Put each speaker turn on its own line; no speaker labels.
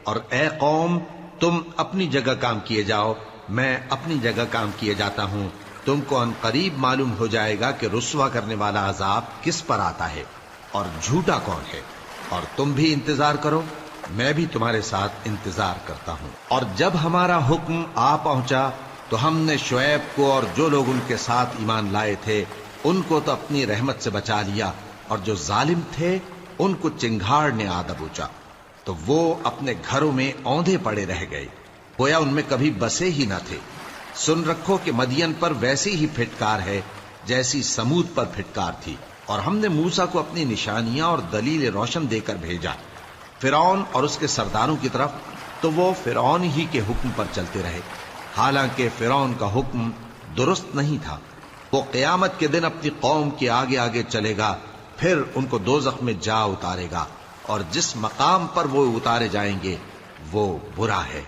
اور اے قوم تم اپنی جگہ کام کیے جاؤ، میں اپنی جگہ کام کیے جاتا ہوں، تم کو ان قریب معلوم ہو جائے گا کہ رسوا کرنے والا عذاب کس پر آتا ہے اور جھوٹا کون ہے، اور تم بھی انتظار کرو، میں بھی تمہارے ساتھ انتظار کرتا ہوں۔ اور جب ہمارا حکم آ پہنچا تو ہم نے شعیب کو اور جو لوگ ان کے ساتھ ایمان لائے تھے ان کو تو اپنی رحمت سے بچا لیا، اور جو ظالم تھے ان کو چنگھاڑ نے آ دبوچا، تو وہ اپنے گھروں میں اوندھے پڑے رہ گئے، گویا ان میں کبھی بسے ہی نہ تھے۔ سن رکھو کہ مدین پر ویسی ہی پھٹکار ہے جیسی سمود پر پھٹکار تھی، اور ہم نے موسیٰ کو اپنی نشانیاں اور دلیل روشن دے کر بھیجا فرعون اور اس کے سرداروں کی طرف، تو وہ فرعون ہی کے حکم پر چلتے رہے، حالانکہ فرعون کا حکم درست نہیں تھا۔ وہ قیامت کے دن اپنی قوم کے آگے آگے چلے گا، پھر ان کو دوزخ میں جا اتارے گا، اور جس مقام پر وہ اتارے جائیں گے وہ برا ہے۔